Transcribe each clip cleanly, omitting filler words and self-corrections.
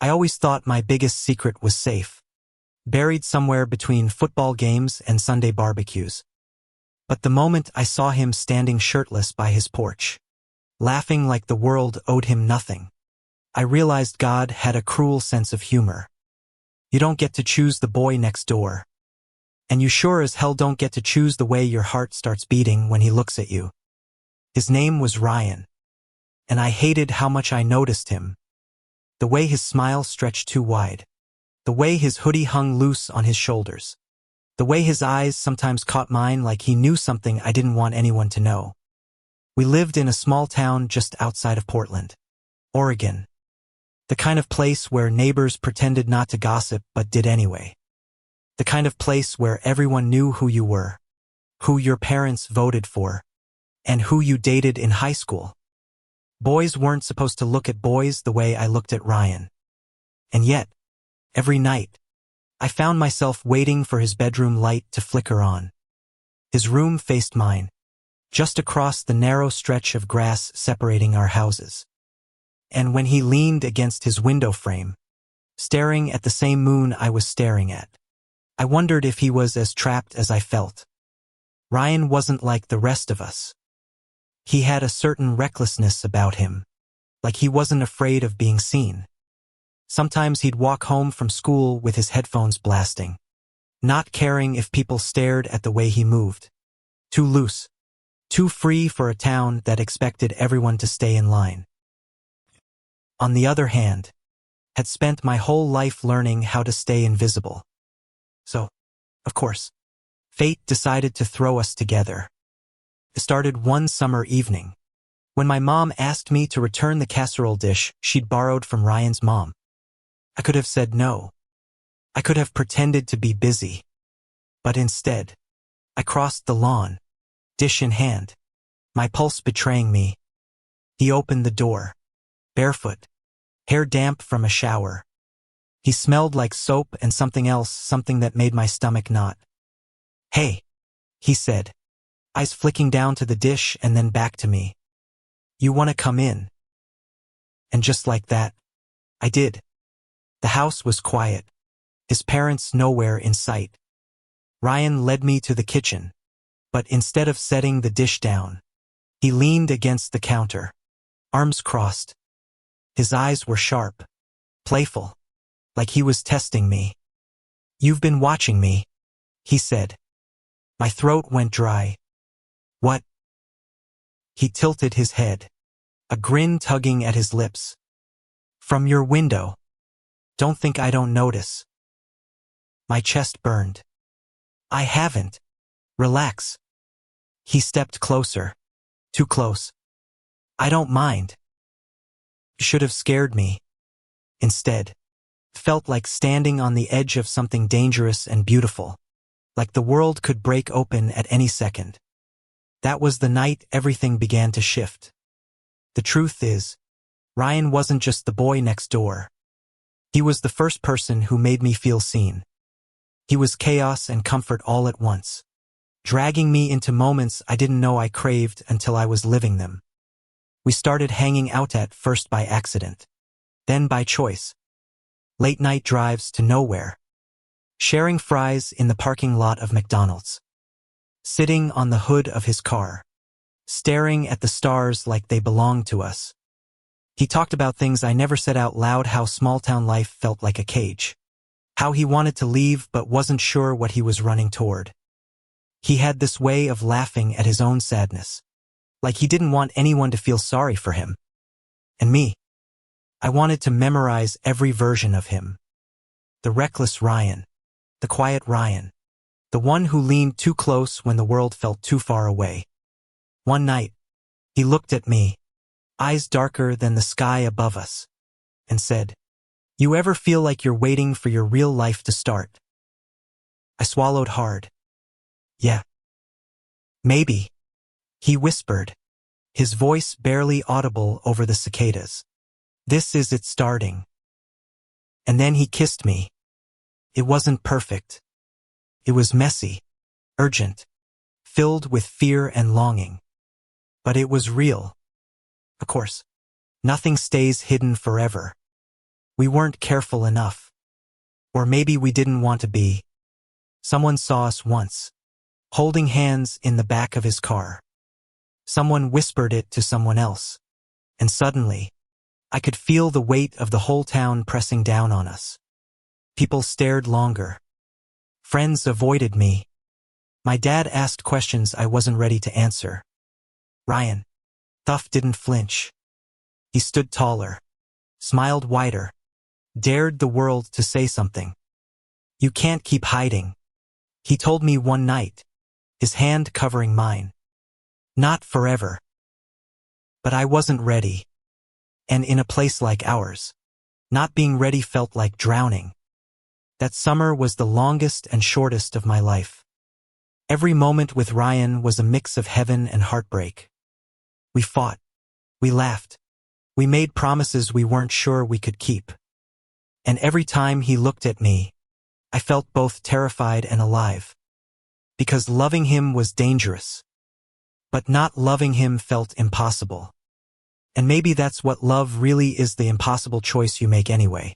I always thought my biggest secret was safe, buried somewhere between football games and Sunday barbecues. But the moment I saw him standing shirtless by his porch, laughing like the world owed him nothing, I realized God had a cruel sense of humor. You don't get to choose the boy next door. And you sure as hell don't get to choose the way your heart starts beating when he looks at you. His name was Ryan. And I hated how much I noticed him. The way his smile stretched too wide. The way his hoodie hung loose on his shoulders. The way his eyes sometimes caught mine like he knew something I didn't want anyone to know. We lived in a small town just outside of Portland, Oregon. The kind of place where neighbors pretended not to gossip but did anyway. The kind of place where everyone knew who you were, who your parents voted for, and who you dated in high school. Boys weren't supposed to look at boys the way I looked at Ryan. And yet, every night, I found myself waiting for his bedroom light to flicker on. His room faced mine, just across the narrow stretch of grass separating our houses. And when he leaned against his window frame, staring at the same moon I was staring at, I wondered if he was as trapped as I felt. Ryan wasn't like the rest of us. He had a certain recklessness about him, like he wasn't afraid of being seen. Sometimes he'd walk home from school with his headphones blasting, not caring if people stared at the way he moved. Too loose, too free for a town that expected everyone to stay in line. On the other hand, had spent my whole life learning how to stay invisible. So, of course, fate decided to throw us together. It started one summer evening, when my mom asked me to return the casserole dish she'd borrowed from Ryan's mom. I could have said no. I could have pretended to be busy. But instead, I crossed the lawn, dish in hand, my pulse betraying me. He opened the door, barefoot, hair damp from a shower. He smelled like soap and something else, something that made my stomach knot. "Hey," he said, eyes flicking down to the dish and then back to me. "You want to come in?" And just like that, I did. The house was quiet, his parents nowhere in sight. Ryan led me to the kitchen, but instead of setting the dish down, he leaned against the counter, arms crossed. His eyes were sharp, playful, like he was testing me. "You've been watching me," he said. My throat went dry. "What?" He tilted his head, a grin tugging at his lips. "From your window. Don't think I don't notice." My chest burned. "I haven't. Relax." He stepped closer. Too close. "I don't mind." Should have scared me. Instead, felt like standing on the edge of something dangerous and beautiful, like the world could break open at any second. That was the night everything began to shift. The truth is, Ryan wasn't just the boy next door. He was the first person who made me feel seen. He was chaos and comfort all at once, dragging me into moments I didn't know I craved until I was living them. We started hanging out at first by accident, then by choice. Late-night drives to nowhere. Sharing fries in the parking lot of McDonald's. Sitting on the hood of his car. Staring at the stars like they belonged to us. He talked about things I never said out loud, how small-town life felt like a cage. How he wanted to leave but wasn't sure what he was running toward. He had this way of laughing at his own sadness. Like he didn't want anyone to feel sorry for him. And me. I wanted to memorize every version of him. The reckless Ryan. The quiet Ryan. The one who leaned too close when the world felt too far away. One night, he looked at me, eyes darker than the sky above us, and said, "You ever feel like you're waiting for your real life to start?" I swallowed hard. "Yeah. Maybe," he whispered, his voice barely audible over the cicadas. "This is it starting." And then he kissed me. It wasn't perfect. It was messy, urgent, filled with fear and longing. But it was real. Of course, nothing stays hidden forever. We weren't careful enough. Or maybe we didn't want to be. Someone saw us once, holding hands in the back of his car. Someone whispered it to someone else. And suddenly, I could feel the weight of the whole town pressing down on us. People stared longer. Friends avoided me. My dad asked questions I wasn't ready to answer. Ryan. Thuff didn't flinch. He stood taller, smiled wider, dared the world to say something. You can't keep hiding, he told me one night, his hand covering mine. Not forever. But I wasn't ready. And in a place like ours, not being ready felt like drowning. That summer was the longest and shortest of my life. Every moment with Ryan was a mix of heaven and heartbreak. We fought. We laughed. We made promises we weren't sure we could keep. And every time he looked at me, I felt both terrified and alive. Because loving him was dangerous. But not loving him felt impossible. And maybe that's what love really is, the impossible choice you make anyway.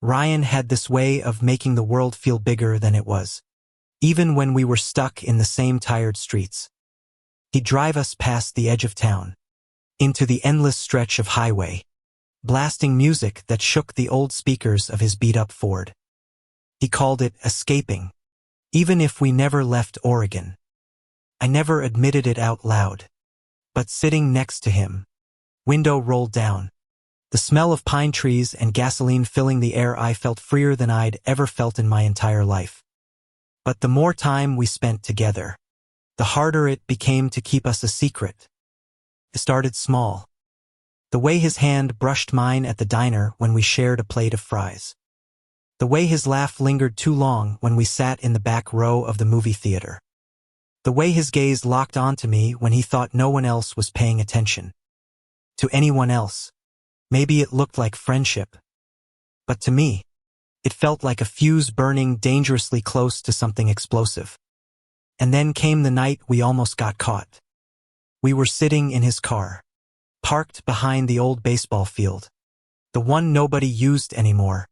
Ryan had this way of making the world feel bigger than it was. Even when we were stuck in the same tired streets. He'd drive us past the edge of town, into the endless stretch of highway, blasting music that shook the old speakers of his beat-up Ford. He called it escaping, even if we never left Oregon. I never admitted it out loud. But sitting next to him, window rolled down, the smell of pine trees and gasoline filling the air, I felt freer than I'd ever felt in my entire life. But the more time we spent together, the harder it became to keep us a secret. It started small. The way his hand brushed mine at the diner when we shared a plate of fries. The way his laugh lingered too long when we sat in the back row of the movie theater. The way his gaze locked onto me when he thought no one else was paying attention. To anyone else, maybe it looked like friendship. But to me, it felt like a fuse burning dangerously close to something explosive. And then came the night we almost got caught. We were sitting in his car, parked behind the old baseball field, the one nobody used anymore.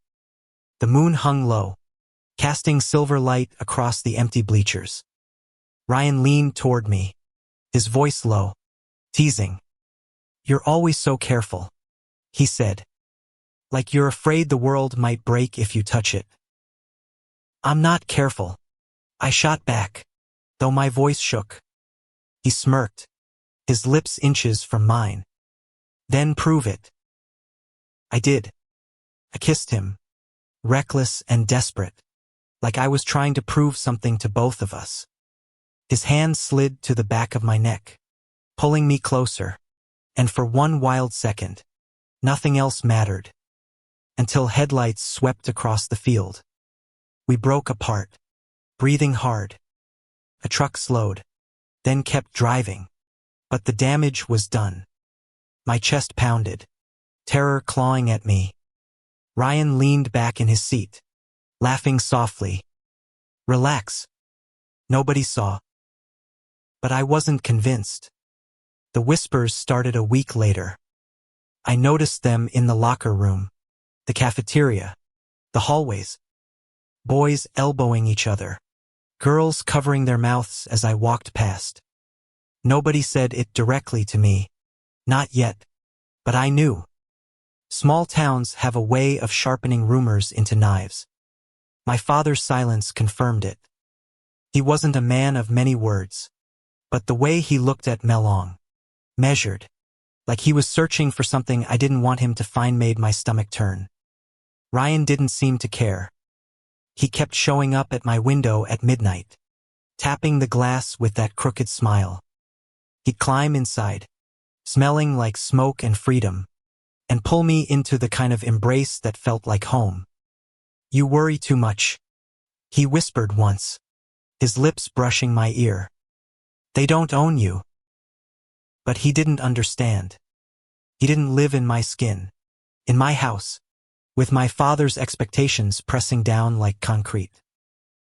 The moon hung low, casting silver light across the empty bleachers. Ryan leaned toward me, his voice low, teasing. You're always so careful, he said. Like you're afraid the world might break if you touch it. I'm not careful, I shot back, though my voice shook. He smirked, his lips inches from mine. Then prove it. I did. I kissed him, reckless and desperate, like I was trying to prove something to both of us. His hand slid to the back of my neck, pulling me closer, and for one wild second, nothing else mattered. Until headlights swept across the field. We broke apart, breathing hard. A truck slowed, then kept driving. But the damage was done. My chest pounded, terror clawing at me. Ryan leaned back in his seat, laughing softly. Relax. Nobody saw. But I wasn't convinced. The whispers started a week later. I noticed them in the locker room, the cafeteria, the hallways. Boys elbowing each other, girls covering their mouths as I walked past. Nobody said it directly to me. Not yet. But I knew. Small towns have a way of sharpening rumors into knives. My father's silence confirmed it. He wasn't a man of many words. But the way he looked at Melong, measured, like he was searching for something I didn't want him to find, made my stomach turn. Ryan didn't seem to care. He kept showing up at my window at midnight, tapping the glass with that crooked smile. He'd climb inside, smelling like smoke and freedom, and pull me into the kind of embrace that felt like home. You worry too much, he whispered once, his lips brushing my ear. They don't own you. But he didn't understand. He didn't live in my skin, in my house, with my father's expectations pressing down like concrete.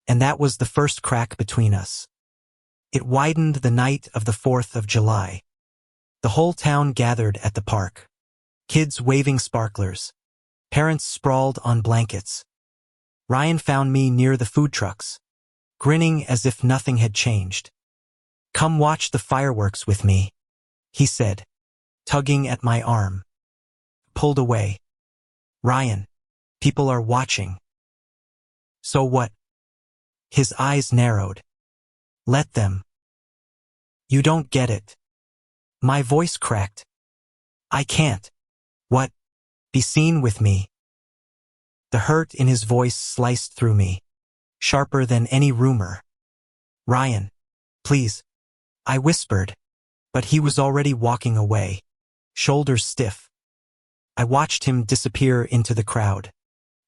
And that was the first crack between us. It widened the night of the 4th of July. The whole town gathered at the park. Kids waving sparklers, Parents sprawled on blankets. Ryan found me near the food trucks, grinning as if nothing had changed. "Come watch the fireworks with me," he said, tugging at my arm. Pulled away. "Ryan, people are watching." "So what?" His eyes narrowed. "Let them." "You don't get it." My voice cracked. "I can't." "What? Be seen with me." The hurt in his voice sliced through me, sharper than any rumor. "Ryan, please," I whispered, but he was already walking away, shoulders stiff. I watched him disappear into the crowd,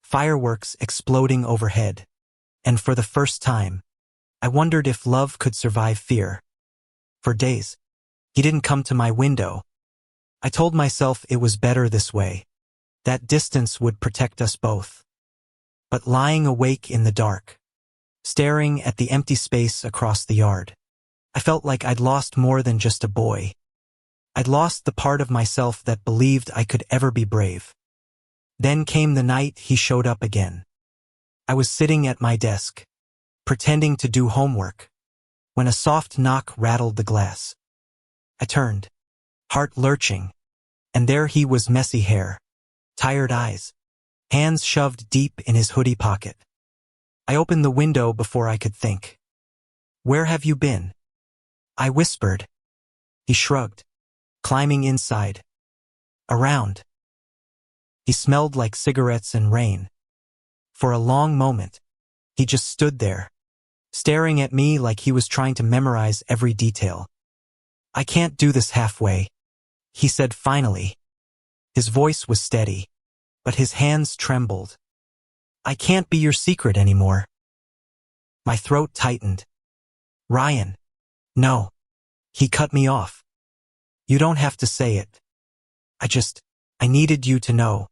fireworks exploding overhead, and for the first time, I wondered if love could survive fear. For days, he didn't come to my window. I told myself it was better this way. That distance would protect us both. But lying awake in the dark, staring at the empty space across the yard, I felt like I'd lost more than just a boy. I'd lost the part of myself that believed I could ever be brave. Then came the night he showed up again. I was sitting at my desk, pretending to do homework, when a soft knock rattled the glass. I turned, heart lurching, and there he was, messy hair, tired eyes, hands shoved deep in his hoodie pocket. I opened the window before I could think. "Where have you been?" I whispered. He shrugged, climbing inside. "Around." He smelled like cigarettes and rain. For a long moment, he just stood there, staring at me like he was trying to memorize every detail. "I can't do this halfway," he said finally. His voice was steady, but his hands trembled. "I can't be your secret anymore." My throat tightened. "Ryan, no." He cut me off. "You don't have to say it. I needed you to know."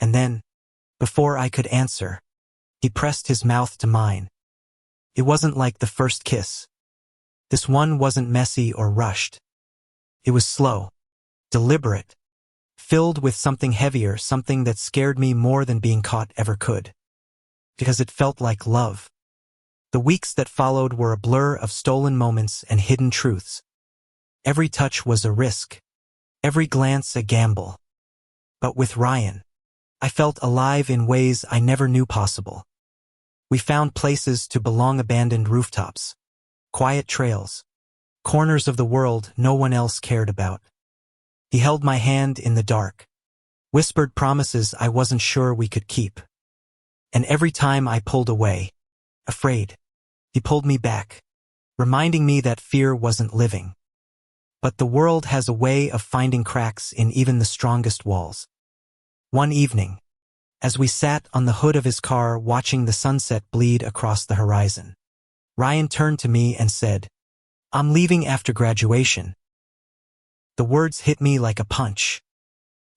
And then, before I could answer, he pressed his mouth to mine. It wasn't like the first kiss. This one wasn't messy or rushed. It was slow, deliberate, filled with something heavier, something that scared me more than being caught ever could. Because it felt like love. The weeks that followed were a blur of stolen moments and hidden truths. Every touch was a risk, every glance a gamble. But with Ryan, I felt alive in ways I never knew possible. We found places to belong, abandoned rooftops, quiet trails, corners of the world no one else cared about. He held my hand in the dark, whispered promises I wasn't sure we could keep. And every time I pulled away, afraid, he pulled me back, reminding me that fear wasn't living. But the world has a way of finding cracks in even the strongest walls. One evening, as we sat on the hood of his car watching the sunset bleed across the horizon, Ryan turned to me and said, "I'm leaving after graduation." The words hit me like a punch.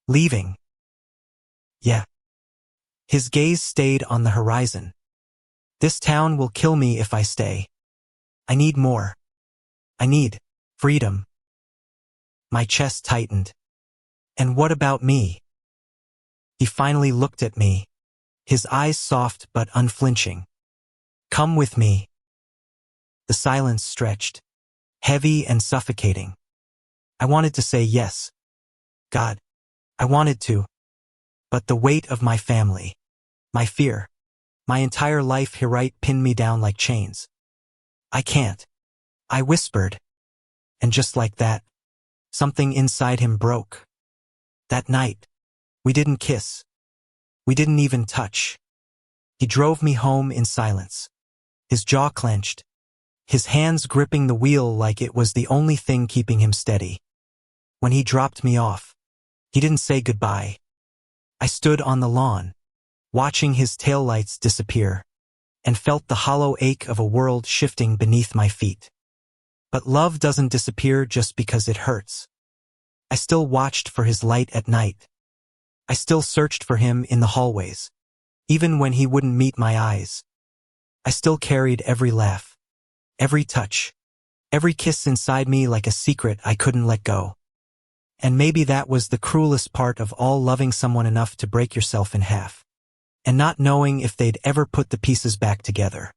"Leaving?" "Yeah." His gaze stayed on the horizon. "This town will kill me if I stay. I need more. I need freedom." My chest tightened. "And what about me?" He finally looked at me, his eyes soft but unflinching. "Come with me." The silence stretched, heavy and suffocating. I wanted to say yes. God, I wanted to. But the weight of my family, my fear, my entire life here pinned me down like chains. "I can't," I whispered. And just like that, something inside him broke. That night, we didn't kiss. We didn't even touch. He drove me home in silence, his jaw clenched, his hands gripping the wheel like it was the only thing keeping him steady. When he dropped me off, he didn't say goodbye. I stood on the lawn, watching his taillights disappear, and felt the hollow ache of a world shifting beneath my feet. But love doesn't disappear just because it hurts. I still watched for his light at night. I still searched for him in the hallways, even when he wouldn't meet my eyes. I still carried every laugh, every touch, every kiss inside me like a secret I couldn't let go. And maybe that was the cruelest part of all, loving someone enough to break yourself in half, and not knowing if they'd ever put the pieces back together.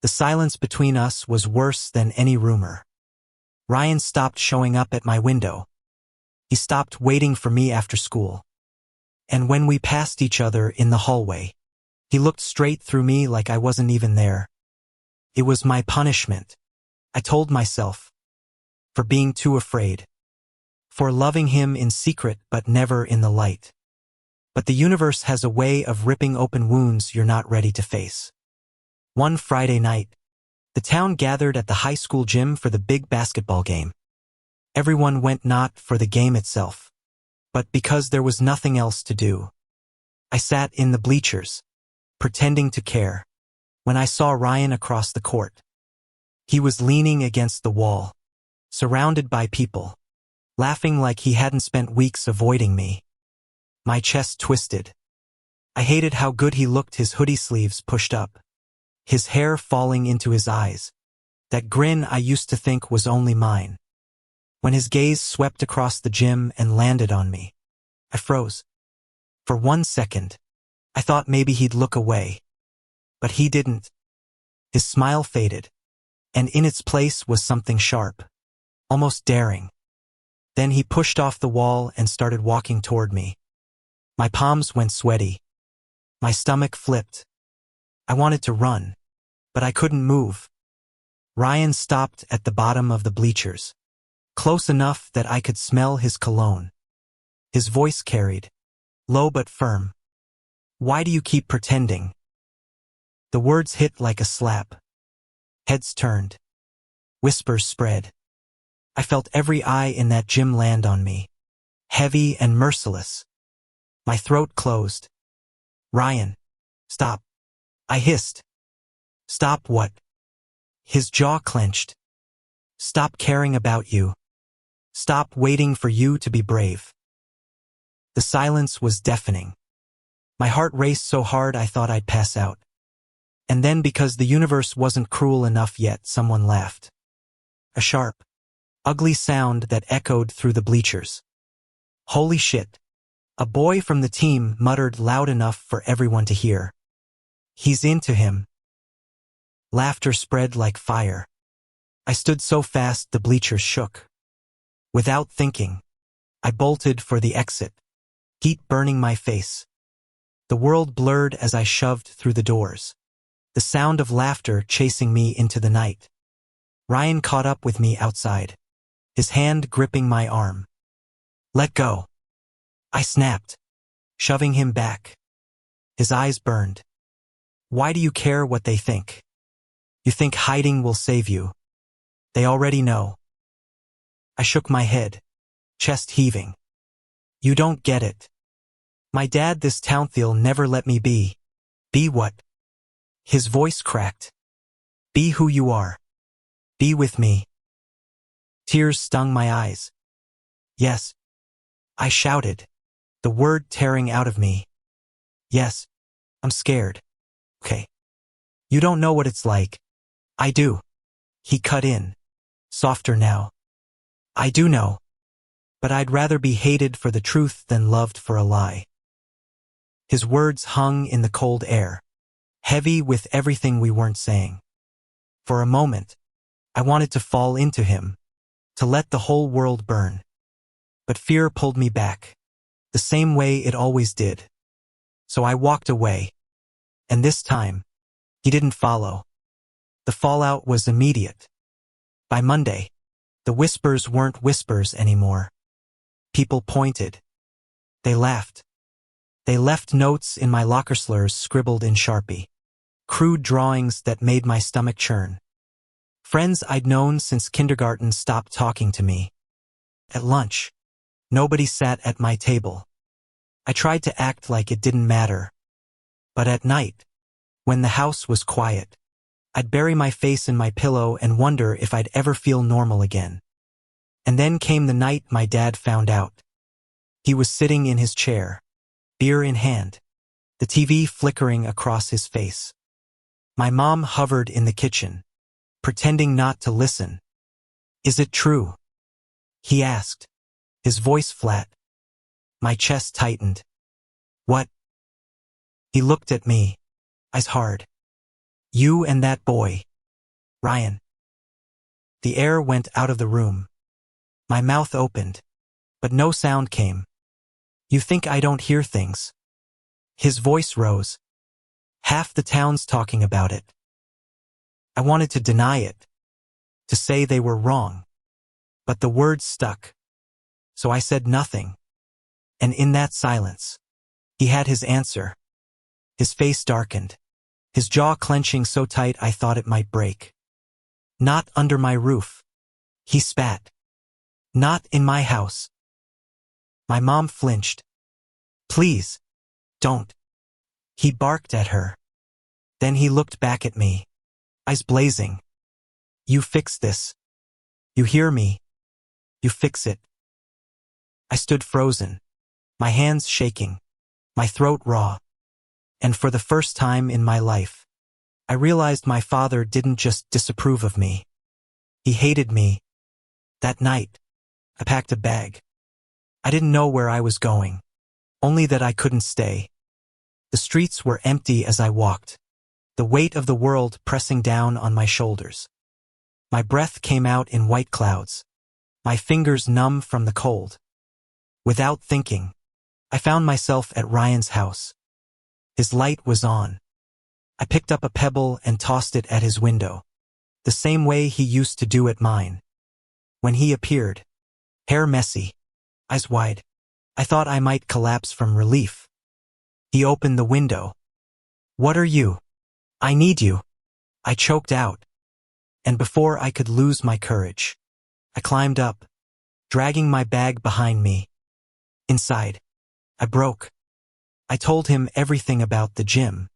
The silence between us was worse than any rumor. Ryan stopped showing up at my window. He stopped waiting for me after school. And when we passed each other in the hallway, he looked straight through me like I wasn't even there. It was my punishment, I told myself, for being too afraid, for loving him in secret but never in the light. But the universe has a way of ripping open wounds you're not ready to face. One Friday night, the town gathered at the high school gym for the big basketball game. Everyone went not for the game itself, but because there was nothing else to do. I sat in the bleachers, pretending to care, when I saw Ryan across the court. He was leaning against the wall, surrounded by people, laughing like he hadn't spent weeks avoiding me. My chest twisted. I hated how good he looked, his hoodie sleeves pushed up, his hair falling into his eyes, that grin I used to think was only mine. When his gaze swept across the gym and landed on me, I froze. For 1 second, I thought maybe he'd look away. But he didn't. His smile faded, and in its place was something sharp, almost daring. Then he pushed off the wall and started walking toward me. My palms went sweaty. My stomach flipped. I wanted to run, but I couldn't move. Ryan stopped at the bottom of the bleachers, close enough that I could smell his cologne. His voice carried, low but firm. "Why do you keep pretending?" The words hit like a slap. Heads turned. Whispers spread. I felt every eye in that gym land on me, heavy and merciless. My throat closed. "Ryan, stop," I hissed. "Stop what?" His jaw clenched. "Stop caring about you. Stop waiting for you to be brave." The silence was deafening. My heart raced so hard I thought I'd pass out. And then, because the universe wasn't cruel enough yet, someone laughed. A sharp, ugly sound that echoed through the bleachers. "Holy shit," a boy from the team muttered loud enough for everyone to hear. "He's into him." Laughter spread like fire. I stood so fast the bleachers shook. Without thinking, I bolted for the exit, heat burning my face. The world blurred as I shoved through the doors, the sound of laughter chasing me into the night. Ryan caught up with me outside, his hand gripping my arm. "Let go," I snapped, shoving him back. His eyes burned. "Why do you care what they think? You think hiding will save you? They already know." I shook my head, chest heaving. "You don't get it. My dad, this town'll never let me be." "Be what?" His voice cracked. "Be who you are. Be with me." Tears stung my eyes. "Yes," I shouted, the word tearing out of me. "Yes, I'm scared." "Okay. You don't know what it's like." "I do." He cut in, softer now. "I do know. But I'd rather be hated for the truth than loved for a lie." His words hung in the cold air, heavy with everything we weren't saying. For a moment, I wanted to fall into him, to let the whole world burn. But fear pulled me back, the same way it always did. So I walked away. And this time, he didn't follow. The fallout was immediate. By Monday, the whispers weren't whispers anymore. People pointed. They laughed. They left notes in my locker, slurs scribbled in Sharpie, crude drawings that made my stomach churn. Friends I'd known since kindergarten stopped talking to me. At lunch, nobody sat at my table. I tried to act like it didn't matter. But at night, when the house was quiet, I'd bury my face in my pillow and wonder if I'd ever feel normal again. And then came the night my dad found out. He was sitting in his chair, beer in hand, the TV flickering across his face. My mom hovered in the kitchen, pretending not to listen. "Is it true?" he asked. his voice flat. My chest tightened. What? He looked at me, eyes hard. You and that boy, Ryan. The air went out of the room. My mouth opened, but no sound came. You think I don't hear things? His voice rose. Half the town's talking about it. I wanted to deny it, to say they were wrong, but the words stuck. So I said nothing. And in that silence, he had his answer. His face darkened, his jaw clenching so tight I thought it might break. Not under my roof. He spat. Not in my house. My mom flinched. Please, don't. He barked at her. Then he looked back at me, eyes blazing. You fix this. You hear me? You fix it. I stood frozen, my hands shaking, my throat raw. And for the first time in my life, I realized my father didn't just disapprove of me. He hated me. That night, I packed a bag. I didn't know where I was going, only that I couldn't stay. The streets were empty as I walked, the weight of the world pressing down on my shoulders. My breath came out in white clouds, my fingers numb from the cold. Without thinking, I found myself at Ryan's house. His light was on. I picked up a pebble and tossed it at his window, the same way he used to do at mine. When he appeared, hair messy, eyes wide, I thought I might collapse from relief. He opened the window. What are you? I need you. I choked out. And before I could lose my courage, I climbed up, dragging my bag behind me. Inside, I broke. I told him everything about the gym,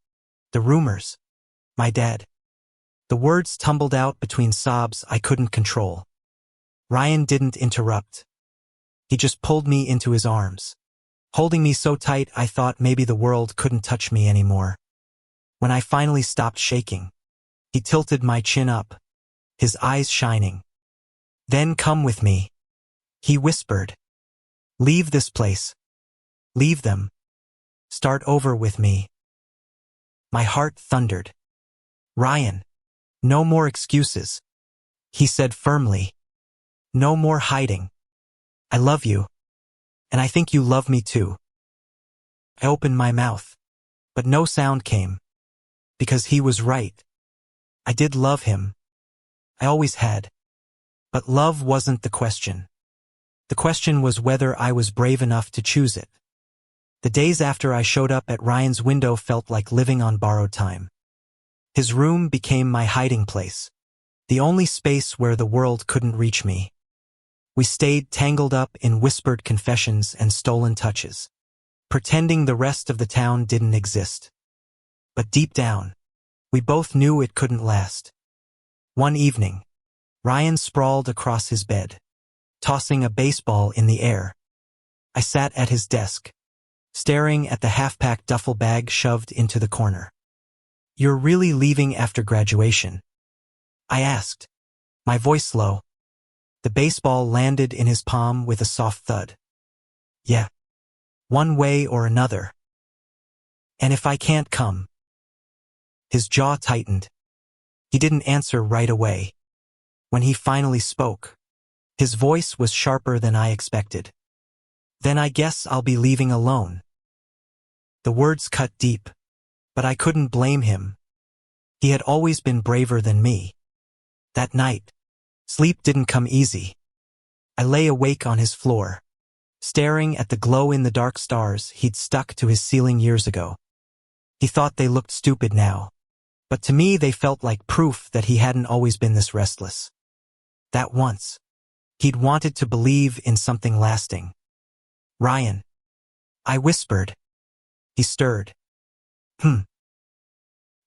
the rumors, my dad. The words tumbled out between sobs I couldn't control. Ryan didn't interrupt. He just pulled me into his arms, holding me so tight I thought maybe the world couldn't touch me anymore. When I finally stopped shaking, he tilted my chin up, his eyes shining. Then come with me, he whispered. Leave this place. Leave them. Start over with me. My heart thundered. Ryan, no more excuses, he said firmly. No more hiding. I love you. And I think you love me too. I opened my mouth, but no sound came. Because he was right. I did love him. I always had. But love wasn't the question. The question was whether I was brave enough to choose it. The days after I showed up at Ryan's window felt like living on borrowed time. His room became my hiding place, the only space where the world couldn't reach me. We stayed tangled up in whispered confessions and stolen touches, pretending the rest of the town didn't exist. But deep down, we both knew it couldn't last. One evening, Ryan sprawled across his bed, tossing a baseball in the air. I sat at his desk, staring at the half-packed duffel bag shoved into the corner. You're really leaving after graduation? I asked, my voice low. The baseball landed in his palm with a soft thud. Yeah. One way or another. And if I can't come? His jaw tightened. He didn't answer right away. When he finally spoke, his voice was sharper than I expected. Then I guess I'll be leaving alone. The words cut deep, but I couldn't blame him. He had always been braver than me. That night, sleep didn't come easy. I lay awake on his floor, staring at the glow-in-the-dark stars he'd stuck to his ceiling years ago. He thought they looked stupid now, but to me they felt like proof that he hadn't always been this restless. That once, he'd wanted to believe in something lasting. Ryan, I whispered. He stirred. Do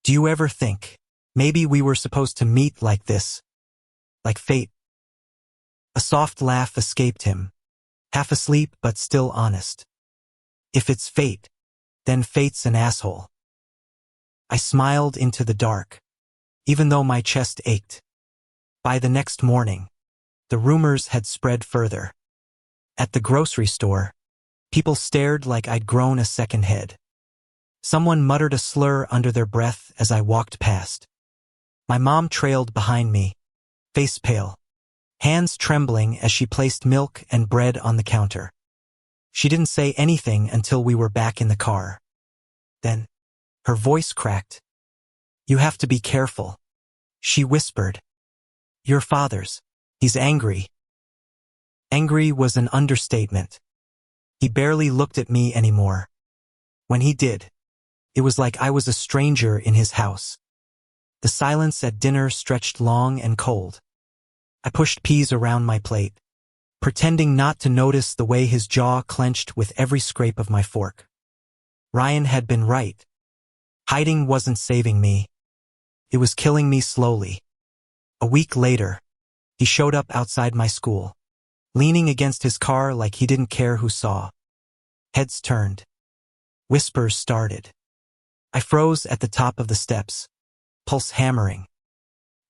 you ever think, maybe we were supposed to meet like this? Like fate? A soft laugh escaped him, half asleep but still honest. If it's fate, then fate's an asshole. I smiled into the dark, even though my chest ached. By the next morning, the rumors had spread further. At the grocery store, people stared like I'd grown a second head. Someone muttered a slur under their breath as I walked past. My mom trailed behind me, face pale, hands trembling as she placed milk and bread on the counter. She didn't say anything until we were back in the car. Then, her voice cracked. "You have to be careful," she whispered. "Your father's. He's angry." Angry was an understatement. He barely looked at me anymore. When he did, it was like I was a stranger in his house. The silence at dinner stretched long and cold. I pushed peas around my plate, pretending not to notice the way his jaw clenched with every scrape of my fork. Ryan had been right. Hiding wasn't saving me. It was killing me slowly. A week later, he showed up outside my school, leaning against his car like he didn't care who saw. Heads turned. Whispers started. I froze at the top of the steps, pulse hammering.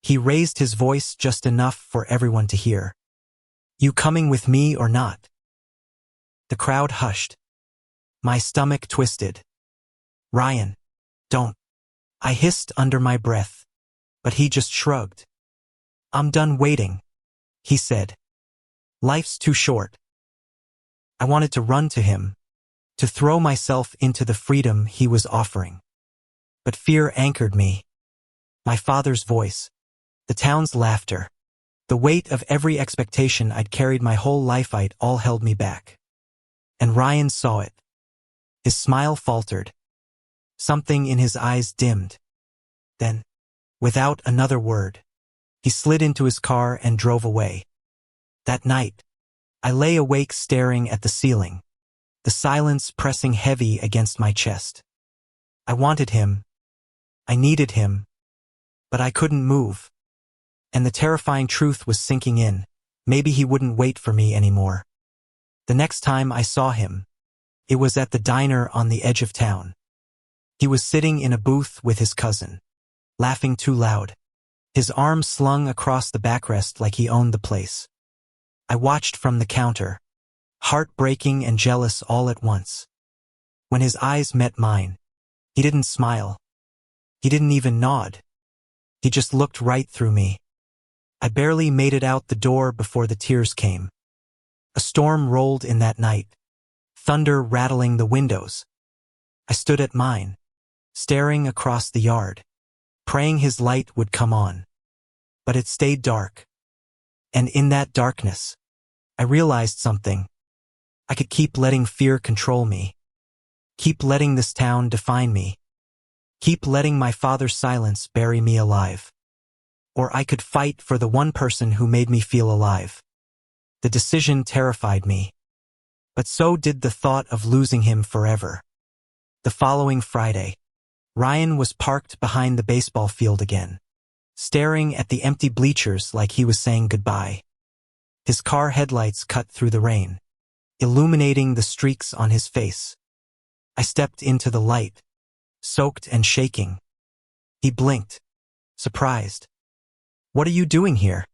He raised his voice just enough for everyone to hear. "You coming with me or not?" The crowd hushed. My stomach twisted. "Ryan, don't," I hissed under my breath, but he just shrugged. "I'm done waiting," he said. "Life's too short." I wanted to run to him, to throw myself into the freedom he was offering. But fear anchored me. My father's voice, the town's laughter, the weight of every expectation I'd carried my whole life, it all held me back. And Ryan saw it. His smile faltered. Something in his eyes dimmed. Then, without another word, he slid into his car and drove away. That night, I lay awake staring at the ceiling, the silence pressing heavy against my chest. I wanted him. I needed him. But I couldn't move. And the terrifying truth was sinking in. Maybe he wouldn't wait for me anymore. The next time I saw him, it was at the diner on the edge of town. He was sitting in a booth with his cousin, laughing too loud, his arms slung across the backrest like he owned the place. I watched from the counter, heartbreaking and jealous all at once. When his eyes met mine, he didn't smile. He didn't even nod. He just looked right through me. I barely made it out the door before the tears came. A storm rolled in that night, thunder rattling the windows. I stood at mine, staring across the yard, praying his light would come on. But it stayed dark. And in that darkness, I realized something. I could keep letting fear control me. Keep letting this town define me. Keep letting my father's silence bury me alive. Or I could fight for the one person who made me feel alive. The decision terrified me. But so did the thought of losing him forever. The following Friday, Ryan was parked behind the baseball field again, staring at the empty bleachers like he was saying goodbye. His car headlights cut through the rain, illuminating the streaks on his face. I stepped into the light, soaked and shaking. He blinked, surprised. "What are you doing here?"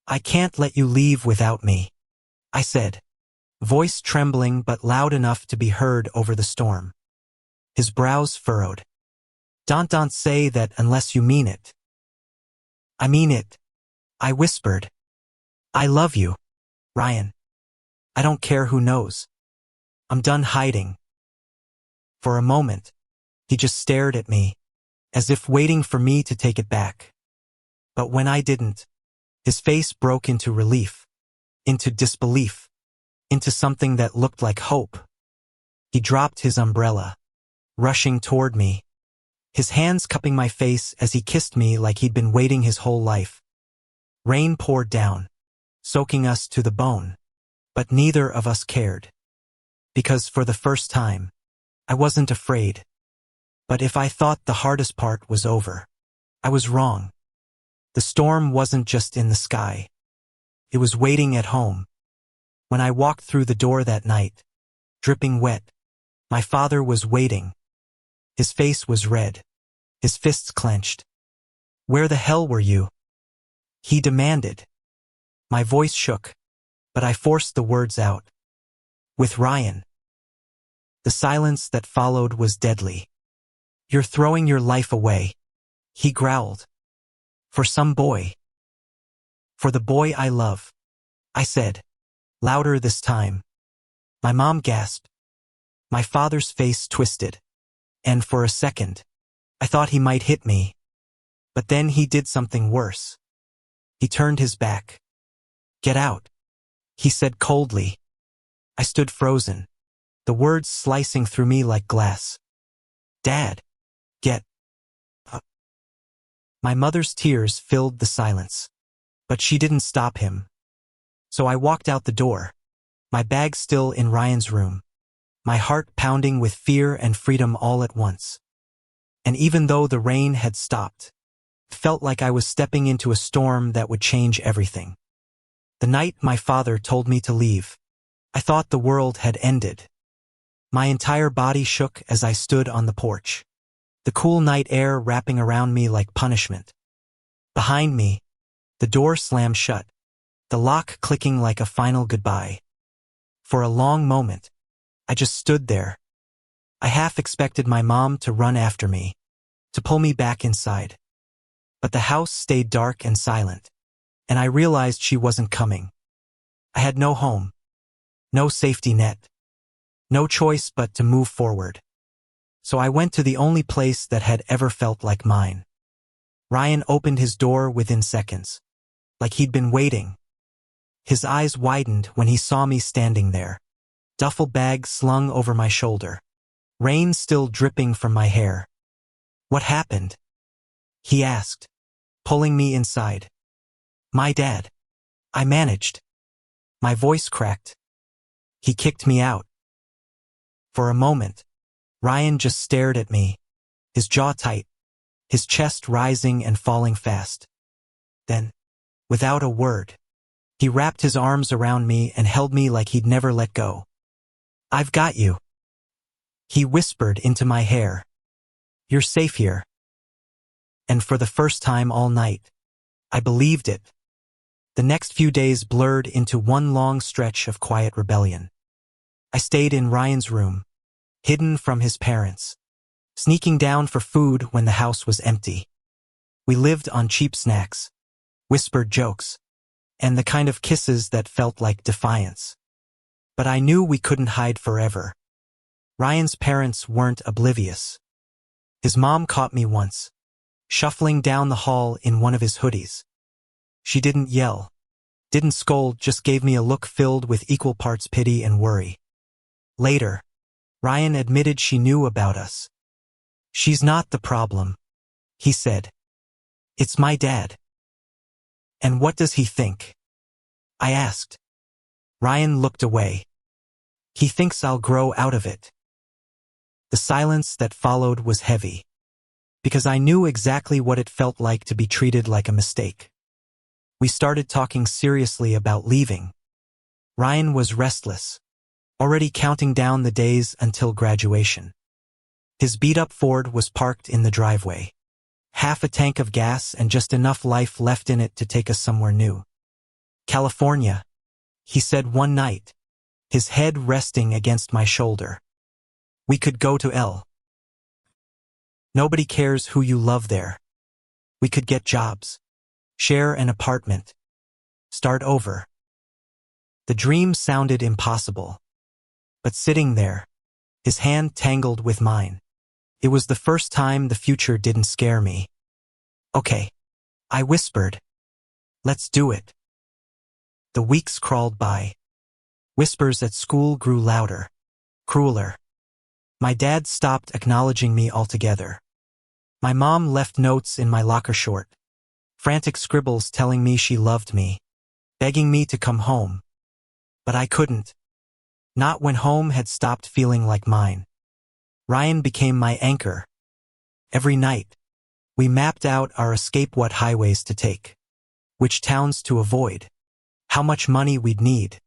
"I can't let you leave without me," I said, voice trembling but loud enough to be heard over the storm. His brows furrowed. Don't say that unless you mean it." "I mean it," I whispered. "I love you, Ryan. I don't care who knows. I'm done hiding." For a moment, he just stared at me, as if waiting for me to take it back. But when I didn't, his face broke into relief, into disbelief, into something that looked like hope. He dropped his umbrella, rushing toward me, his hands cupping my face as he kissed me like he'd been waiting his whole life. Rain poured down, soaking us to the bone, but neither of us cared. Because for the first time, I wasn't afraid. But if I thought the hardest part was over, I was wrong. The storm wasn't just in the sky. It was waiting at home. When I walked through the door that night, dripping wet, my father was waiting. His face was red, his fists clenched. "Where the hell were you?" he demanded. My voice shook, but I forced the words out. With Ryan. The silence that followed was deadly. You're throwing your life away, he growled. For some boy. For the boy I love, I said, louder this time. My mom gasped. My father's face twisted. And for a second, I thought he might hit me. But then he did something worse. He turned his back. Get out, he said coldly. I stood frozen, the words slicing through me like glass. Dad, get up. My mother's tears filled the silence, but she didn't stop him. So I walked out the door, my bag still in Ryan's room, my heart pounding with fear and freedom all at once. And even though the rain had stopped, it felt like I was stepping into a storm that would change everything. The night my father told me to leave, I thought the world had ended. My entire body shook as I stood on the porch, the cool night air wrapping around me like punishment. Behind me, the door slammed shut, the lock clicking like a final goodbye. For a long moment, I just stood there. I half expected my mom to run after me, to pull me back inside. But the house stayed dark and silent, and I realized she wasn't coming. I had no home, no safety net, no choice but to move forward. So I went to the only place that had ever felt like mine. Ryan opened his door within seconds, like he'd been waiting. His eyes widened when he saw me standing there, duffel bag slung over my shoulder, rain still dripping from my hair. What happened? He asked, pulling me inside. My dad. I managed. My voice cracked. He kicked me out. For a moment, Ryan just stared at me, his jaw tight, his chest rising and falling fast. Then, without a word, he wrapped his arms around me and held me like he'd never let go. I've got you. He whispered into my hair. You're safe here. And for the first time all night, I believed it. The next few days blurred into one long stretch of quiet rebellion. I stayed in Ryan's room, hidden from his parents, sneaking down for food when the house was empty. We lived on cheap snacks, whispered jokes, and the kind of kisses that felt like defiance. But I knew we couldn't hide forever. Ryan's parents weren't oblivious. His mom caught me once, shuffling down the hall in one of his hoodies. She didn't yell, didn't scold, just gave me a look filled with equal parts pity and worry. Later, Ryan admitted she knew about us. She's not the problem, he said. It's my dad. And what does he think? I asked. Ryan looked away. He thinks I'll grow out of it. The silence that followed was heavy, because I knew exactly what it felt like to be treated like a mistake. We started talking seriously about leaving. Ryan was restless, already counting down the days until graduation. His beat-up Ford was parked in the driveway, half a tank of gas and just enough life left in it to take us somewhere new. California, he said one night, his head resting against my shoulder. We could go to L. Nobody cares who you love there. We could get jobs, share an apartment, start over. The dream sounded impossible. But sitting there, his hand tangled with mine, it was the first time the future didn't scare me. Okay, I whispered. Let's do it. The weeks crawled by. Whispers at school grew louder, crueler. My dad stopped acknowledging me altogether. My mom left notes in my locker short, frantic scribbles telling me she loved me, begging me to come home. But I couldn't. Not when home had stopped feeling like mine. Ryan became my anchor. Every night, we mapped out our escape, what highways to take, which towns to avoid, how much money we'd need.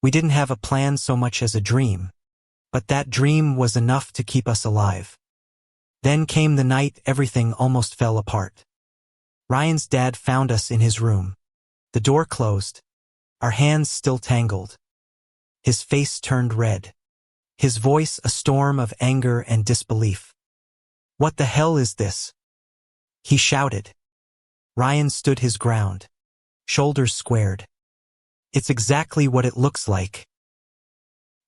We didn't have a plan so much as a dream, but that dream was enough to keep us alive. Then came the night everything almost fell apart. Ryan's dad found us in his room, the door closed, our hands still tangled. His face turned red. His voice a storm of anger and disbelief. "What the hell is this?" he shouted. Ryan stood his ground, shoulders squared. "It's exactly what it looks like."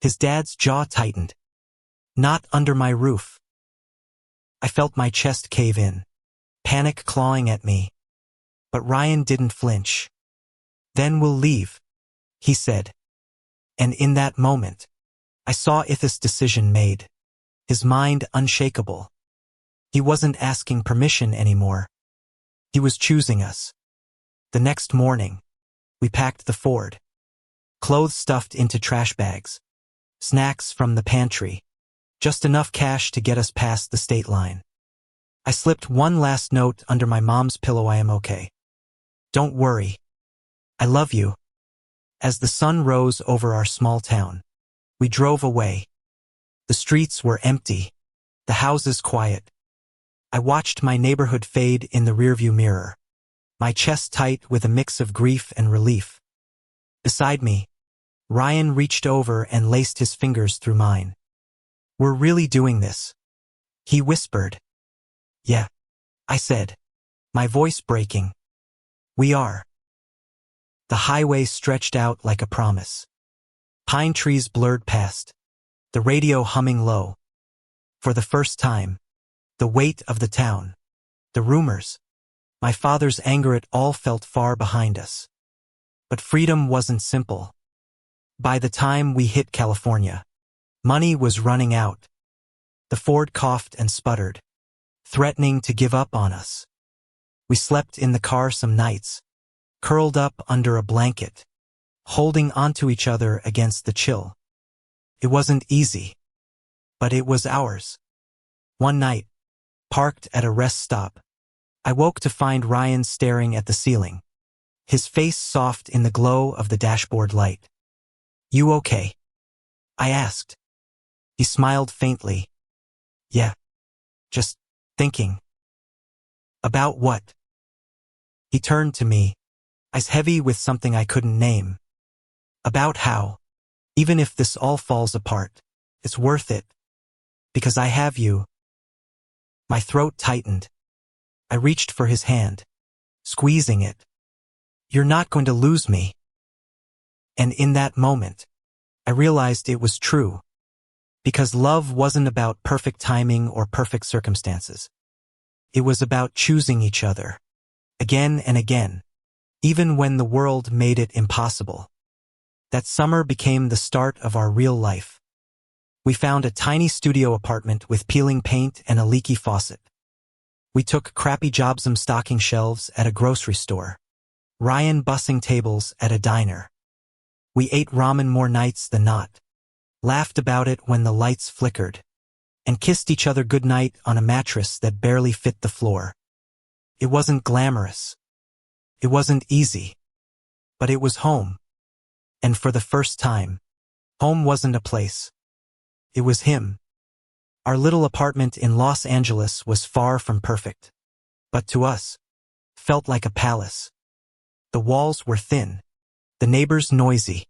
His dad's jaw tightened. "Not under my roof." I felt my chest cave in, panic clawing at me. But Ryan didn't flinch. "Then we'll leave," he said. And in that moment, I saw Ithis' decision made, his mind unshakable. He wasn't asking permission anymore. He was choosing us. The next morning, we packed the Ford. Clothes stuffed into trash bags. Snacks from the pantry. Just enough cash to get us past the state line. I slipped one last note under my mom's pillow: "I am okay. Don't worry. I love you." As the sun rose over our small town, we drove away. The streets were empty, the houses quiet. I watched my neighborhood fade in the rearview mirror, my chest tight with a mix of grief and relief. Beside me, Ryan reached over and laced his fingers through mine. "We're really doing this," he whispered. "Yeah," I said, my voice breaking. "We are." The highway stretched out like a promise. Pine trees blurred past, the radio humming low. For the first time, the weight of the town, the rumors, my father's anger, it all felt far behind us. But freedom wasn't simple. By the time we hit California, money was running out. The Ford coughed and sputtered, threatening to give up on us. We slept in the car some nights, curled up under a blanket, holding onto each other against the chill. It wasn't easy, but it was ours. One night, parked at a rest stop, I woke to find Ryan staring at the ceiling, his face soft in the glow of the dashboard light. "You okay?" I asked. He smiled faintly. "Yeah, just thinking." "About what?" He turned to me, eyes heavy with something I couldn't name. "About how, even if this all falls apart, it's worth it. Because I have you." My throat tightened. I reached for his hand, squeezing it. "You're not going to lose me." And in that moment, I realized it was true. Because love wasn't about perfect timing or perfect circumstances. It was about choosing each other, again and again, even when the world made it impossible. That summer became the start of our real life. We found a tiny studio apartment with peeling paint and a leaky faucet. We took crappy jobs, some stocking shelves at a grocery store, Ryan bussing tables at a diner. We ate ramen more nights than not, laughed about it when the lights flickered, and kissed each other goodnight on a mattress that barely fit the floor. It wasn't glamorous. It wasn't easy. But it was home. And for the first time, home wasn't a place. It was him. Our little apartment in Los Angeles was far from perfect. But to us, felt like a palace. The walls were thin. The neighbors noisy.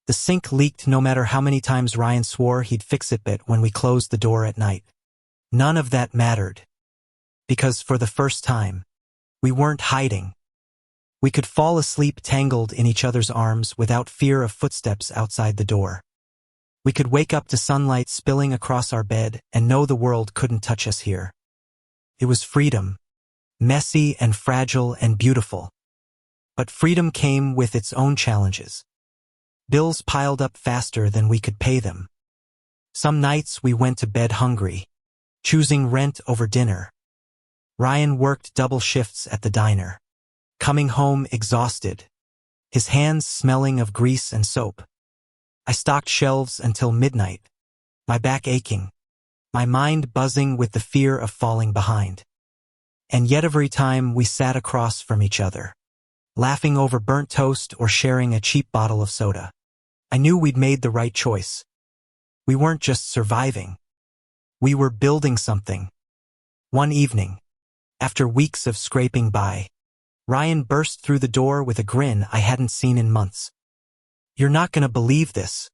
The sink leaked no matter how many times Ryan swore he'd fix it but when we closed the door at night. None of that mattered. Because for the first time, we weren't hiding. We could fall asleep tangled in each other's arms without fear of footsteps outside the door. We could wake up to sunlight spilling across our bed and know the world couldn't touch us here. It was freedom, messy and fragile and beautiful. But freedom came with its own challenges. Bills piled up faster than we could pay them. Some nights we went to bed hungry, choosing rent over dinner. Ryan worked double shifts at the diner, coming home exhausted, his hands smelling of grease and soap. I stocked shelves until midnight, my back aching, my mind buzzing with the fear of falling behind. And yet every time we sat across from each other, laughing over burnt toast or sharing a cheap bottle of soda, I knew we'd made the right choice. We weren't just surviving. We were building something. One evening, after weeks of scraping by, Ryan burst through the door with a grin I hadn't seen in months. "You're not gonna believe this,"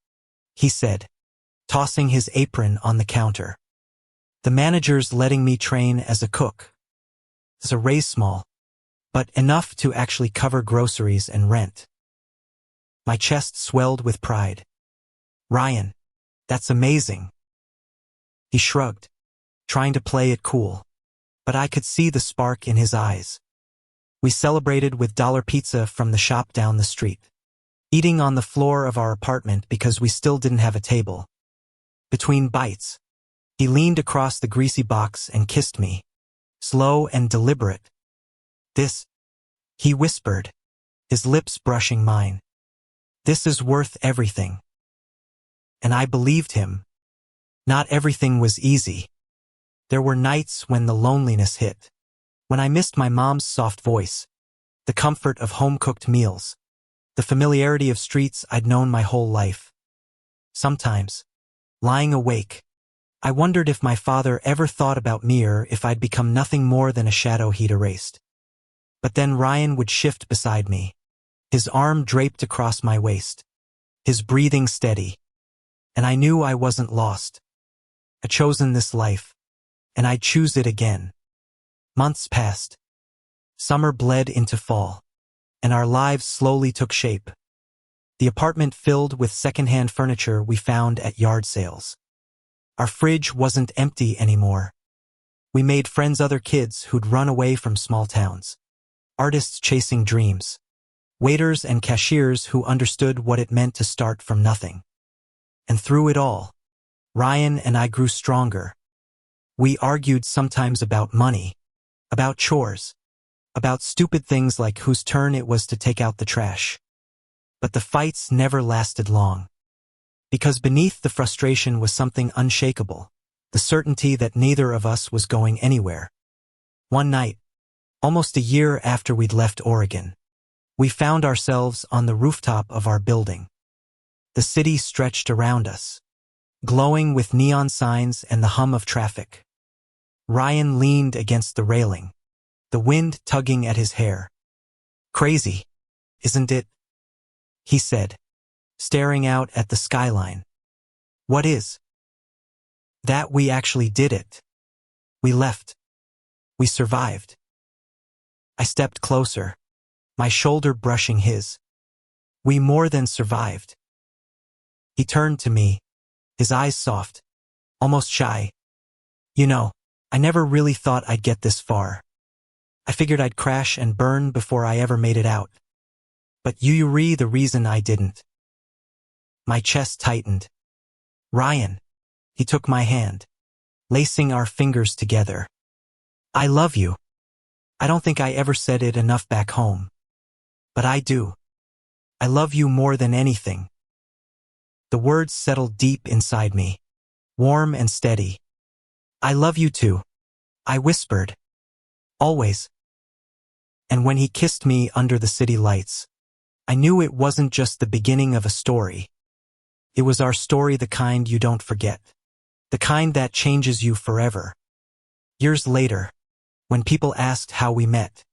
he said, tossing his apron on the counter. "The manager's letting me train as a cook. It's a raise small, but enough to actually cover groceries and rent." My chest swelled with pride. "Ryan, that's amazing." He shrugged, trying to play it cool, but I could see the spark in his eyes. We celebrated with dollar pizza from the shop down the street, eating on the floor of our apartment because we still didn't have a table. Between bites, he leaned across the greasy box and kissed me, slow and deliberate. "This," he whispered, his lips brushing mine. "This is worth everything." And I believed him. Not everything was easy. There were nights when the loneliness hit, when I missed my mom's soft voice, the comfort of home-cooked meals, the familiarity of streets I'd known my whole life. Sometimes, lying awake, I wondered if my father ever thought about me or if I'd become nothing more than a shadow he'd erased. But then Ryan would shift beside me, his arm draped across my waist, his breathing steady, and I knew I wasn't lost. I'd chosen this life, and I'd choose it again. Months passed. Summer bled into fall, and our lives slowly took shape. The apartment filled with secondhand furniture we found at yard sales. Our fridge wasn't empty anymore. We made friends, other kids who'd run away from small towns, artists chasing dreams, waiters and cashiers who understood what it meant to start from nothing. And through it all, Ryan and I grew stronger. We argued sometimes about money, about chores, about stupid things like whose turn it was to take out the trash. But the fights never lasted long. Because beneath the frustration was something unshakable, the certainty that neither of us was going anywhere. One night, almost a year after we'd left Oregon, we found ourselves on the rooftop of our building. The city stretched around us, glowing with neon signs and the hum of traffic. Ryan leaned against the railing, the wind tugging at his hair. "Crazy, isn't it?" he said, staring out at the skyline. "What is?" "That we actually did it. We left. We survived." I stepped closer, my shoulder brushing his. "We more than survived." He turned to me, his eyes soft, almost shy. "You know, I never really thought I'd get this far. I figured I'd crash and burn before I ever made it out. But you're the reason I didn't." My chest tightened. "Ryan," he took my hand, lacing our fingers together. "I love you. I don't think I ever said it enough back home. But I do. I love you more than anything." The words settled deep inside me, warm and steady. "I love you too," I whispered. "Always." And when he kissed me under the city lights, I knew it wasn't just the beginning of a story. It was our story, the kind you don't forget, the kind that changes you forever. Years later, when people asked how we met,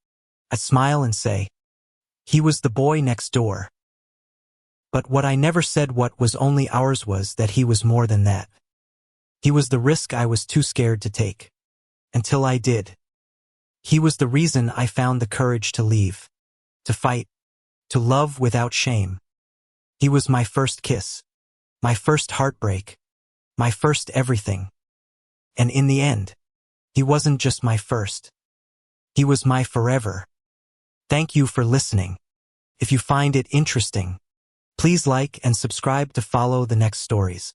I'd smile and say, "He was the boy next door." But what I never said, what was only ours, was that he was more than that. He was the risk I was too scared to take. Until I did. He was the reason I found the courage to leave, to fight, to love without shame. He was my first kiss, my first heartbreak, my first everything. And in the end, he wasn't just my first. He was my forever. Thank you for listening. If you find it interesting, please like and subscribe to follow the next stories.